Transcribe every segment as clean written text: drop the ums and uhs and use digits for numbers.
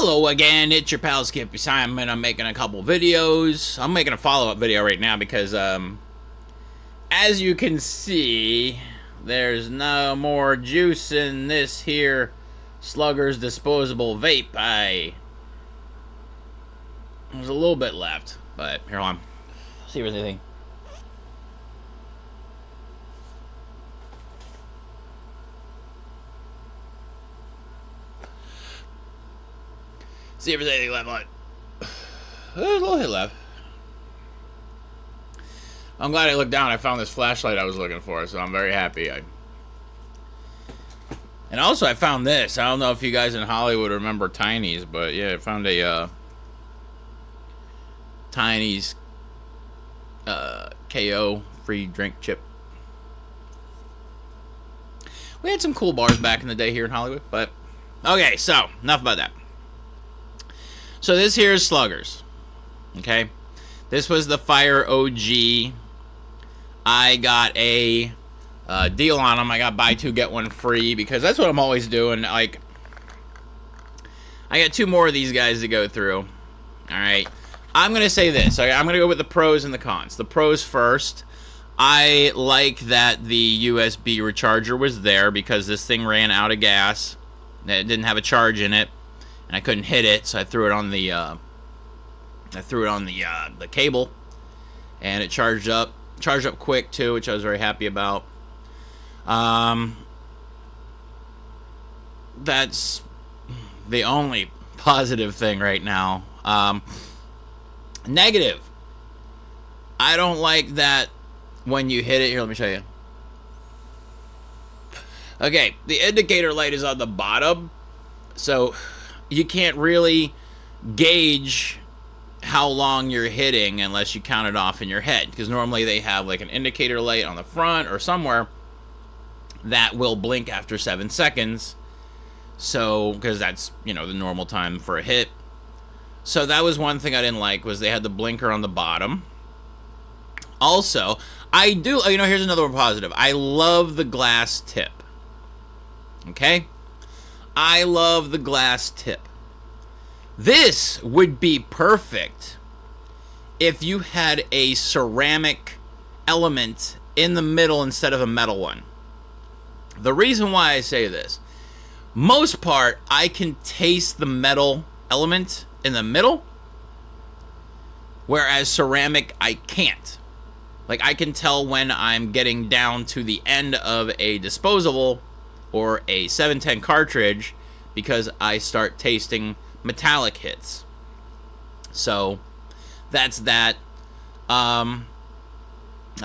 Hello again, it's your pal skippysimon. I'm making a couple videos. I'm making a follow-up video right now because, as you can see, there's no more juice in this here Slugger'S Disposable Vape. There's a little bit left, but here, hold on. See what they think. See if there's anything left on it. There's a little hit left. I'm glad I looked down. I found this flashlight I was looking for, so I'm very happy. And also, I found this. I don't know if you guys in Hollywood remember Tiny's, but yeah, I found a Tiny's KO free drink chip. We had some cool bars back in the day here in Hollywood, but okay, so enough about that. So this here is Slugger'S, okay? This was the Fire OG. I got a deal on them. I got buy two, get one free, because that's what I'm always doing. Like, I got two more of these guys to go through. All right. I'm going to say this. Okay? I'm going to go with the pros and the cons. The pros first. I like that the USB recharger was there because this thing ran out of gas. It didn't have a charge in it. And I couldn't hit it, so I threw it on the the cable, and it charged up quick too, which I was very happy about. That's the only positive thing right now. Negative. I don't like that when you hit it. Here, let me show you. Okay, the indicator light is on the bottom, so you can't really gauge how long you're hitting unless you count it off in your head, because normally they have like an indicator light on the front or somewhere that will blink after 7 seconds, so because that's, you know, the normal time for a hit. So that was one thing I didn't like, was they had the blinker on the bottom. Also, I do, you know, here's another one positive. I love the glass tip. Okay? I love the glass tip. This would be perfect if you had a ceramic element in the middle instead of a metal one. The reason why I say this, most part, I can taste the metal element in the middle, whereas ceramic, I can't. Like, I can tell when I'm getting down to the end of a disposable or a 710 cartridge because I start tasting metallic hits. So that's that. I'd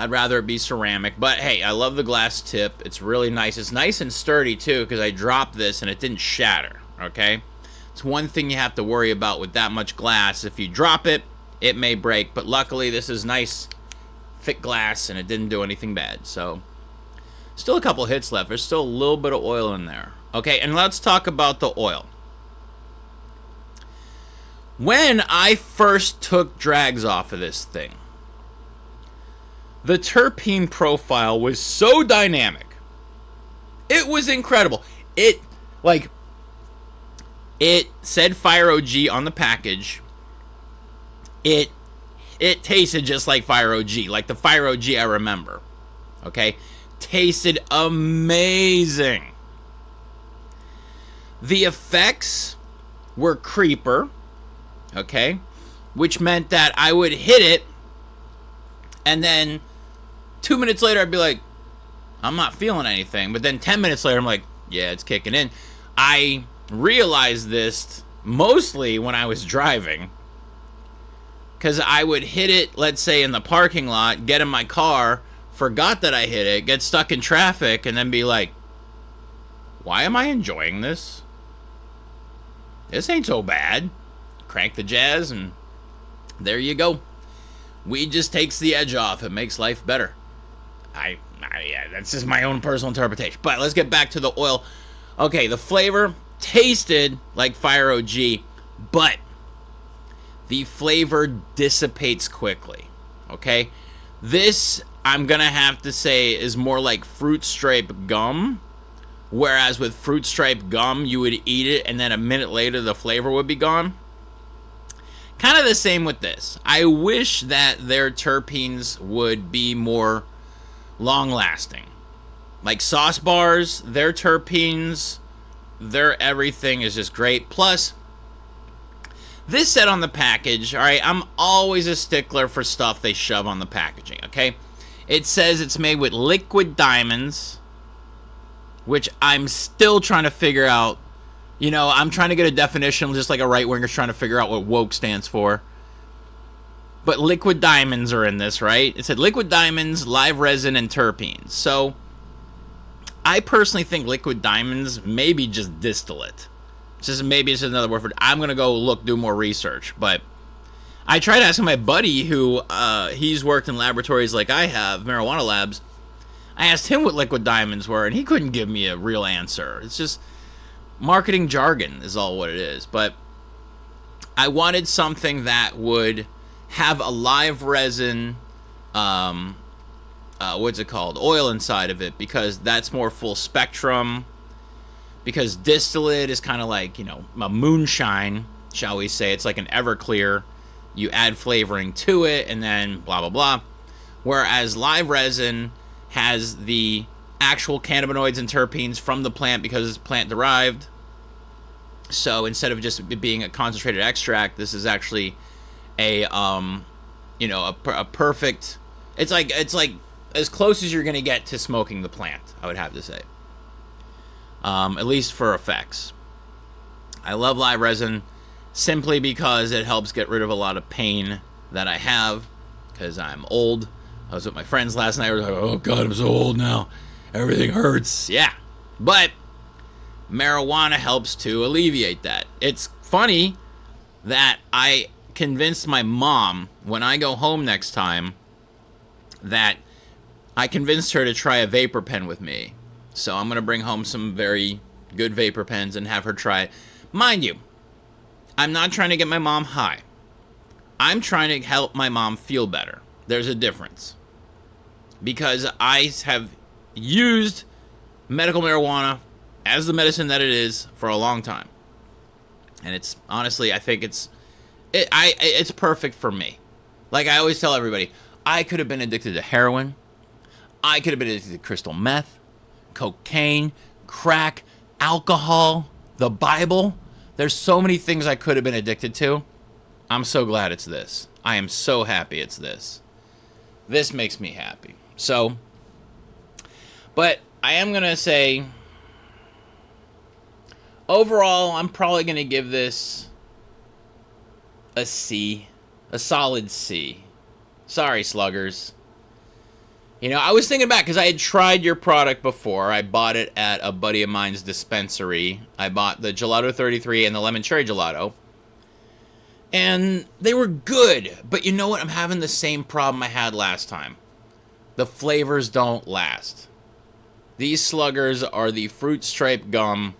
rather it be ceramic, but hey, I love the glass tip. It's really nice. It's nice and sturdy too, because I dropped this and it didn't shatter. Okay, it's one thing you have to worry about with that much glass. If you drop it, it may break, but luckily this is nice thick glass and it didn't do anything bad. So still a couple hits left. There's still a little bit of oil in there. Okay, and let's talk about the oil. When I first took drags off of this thing, the terpene profile was so dynamic. It was incredible. It said Fire OG on the package. It tasted just like Fire OG, like the Fire OG I remember. Okay? Tasted amazing. The effects were creeper, okay, which meant that I would hit it, and then 2 minutes later I'd be like, I'm not feeling anything. But then 10 minutes later I'm like, yeah, it's kicking in. I realized this mostly when I was driving, because I would hit it, let's say in the parking lot, get in my car, forgot that I hit it, get stuck in traffic, and then be like, why am I enjoying this? This ain't so bad. Crank the jazz, and there you go. Weed just takes the edge off. It makes life better. Yeah, that's just my own personal interpretation. But let's get back to the oil. Okay, the flavor tasted like Fire OG, but the flavor dissipates quickly. Okay? This, I'm gonna have to say, is more like fruit stripe gum, Whereas with fruit stripe gum, you would eat it and then a minute later the flavor would be gone. Kind of the same with this. I wish that their terpenes would be more long-lasting. Like sauce bars, their terpenes, their everything is just great. Plus, this said on the package, all right, I'm always a stickler for stuff they shove on the packaging, okay? It says it's made with liquid diamonds, which I'm still trying to figure out. You know, I'm trying to get a definition, just like a right-winger's trying to figure out what woke stands for. But liquid diamonds are in this, right? It said liquid diamonds, live resin, and terpenes. So, I personally think liquid diamonds may be just distillate. Maybe it's another word for it. I'm going to go do more research. But I tried asking my buddy who, he's worked in laboratories like I have, marijuana labs. I asked him what liquid diamonds were, and he couldn't give me a real answer. It's just marketing jargon is all what it is. But I wanted something that would have a live resin, what's it called? Oil inside of it, because that's more full spectrum. Because distillate is kind of like, you know, a moonshine, shall we say. It's like an Everclear. You add flavoring to it, and then blah, blah, blah. Whereas live resin has the actual cannabinoids and terpenes from the plant because it's plant derived. So instead of just being a concentrated extract, this is actually a you know, a perfect. It's like as close as you're gonna get to smoking the plant, I would have to say. At least for effects. I love live resin simply because it helps get rid of a lot of pain that I have because I'm old. I was with my friends last night. I was like, oh God, I'm so old now. Everything hurts. Yeah. But marijuana helps to alleviate that. It's funny that I convinced my mom when I go home next time that I convinced her to try a vapor pen with me. So I'm going to bring home some very good vapor pens and have her try it. Mind you, I'm not trying to get my mom high. I'm trying to help my mom feel better. There's a difference. Because I have used medical marijuana as the medicine that it is for a long time. And it's, honestly, I think it's perfect for me. Like I always tell everybody, I could have been addicted to heroin. I could have been addicted to crystal meth, cocaine, crack, alcohol, the Bible. There's so many things I could have been addicted to. I'm so glad it's this. I am so happy it's this. This makes me happy. So, but I am going to say, overall, I'm probably going to give this a C. A solid C. Sorry, Slugger'S. You know, I was thinking back because I had tried your product before. I bought it at a buddy of mine's dispensary. I bought the Gelato 33 and the Lemon Cherry Gelato. And they were good. But you know what? I'm having the same problem I had last time. The flavors don't last. These Slugger'S are the fruit stripe gum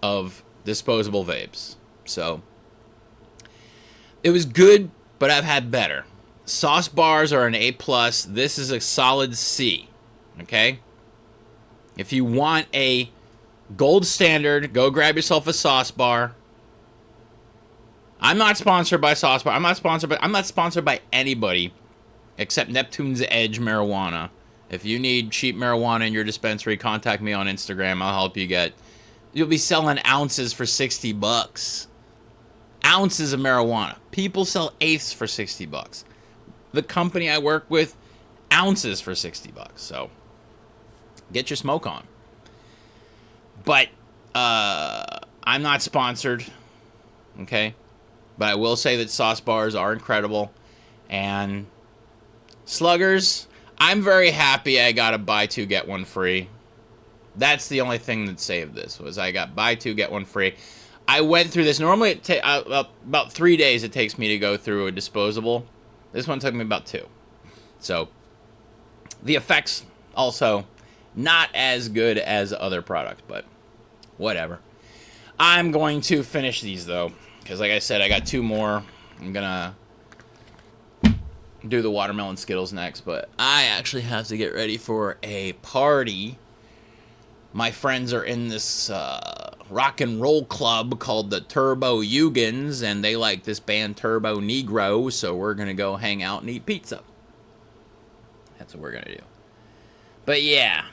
of disposable vapes. So, it was good, but I've had better. Sauce bars are an A+. This is a solid C. Okay? If you want a gold standard, go grab yourself a sauce bar. I'm not sponsored by sauce bar. I'm not sponsored by anybody except Neptune's Edge Marijuana. If you need cheap marijuana in your dispensary, contact me on Instagram. I'll help you get. You'll be selling ounces for $60. Ounces of marijuana. People sell eighths for $60. The company I work with, ounces for $60. So, get your smoke on. But, I'm not sponsored. Okay? But I will say that sauce bars are incredible. And Slugger'S, I'm very happy I got a buy two, get one free. That's the only thing that saved this, was I got buy two, get one free. I went through this. Normally, about 3 days it takes me to go through a disposable. This one took me about 2. So, the effects also not as good as other products, but whatever. I'm going to finish these, though, because like I said, I got 2 more. I'm going to do the watermelon Skittles next, but I actually have to get ready for a party my friends are in this rock and roll club called the Turbo Hugans, and they like this band Turbo Negro, so we're going to go hang out and eat pizza. That's what we're going to do. But yeah,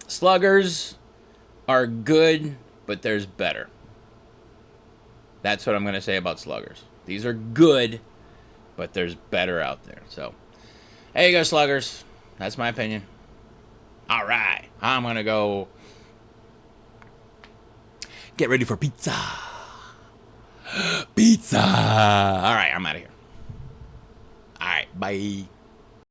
Slugger'S are good, but there's better. That's what I'm going to say about Slugger'S. These are good, but there's better out there. So, there you go, Slugger'S. That's my opinion. All right, I'm going to go get ready for pizza. Pizza. All right, I'm out of here. All right, bye.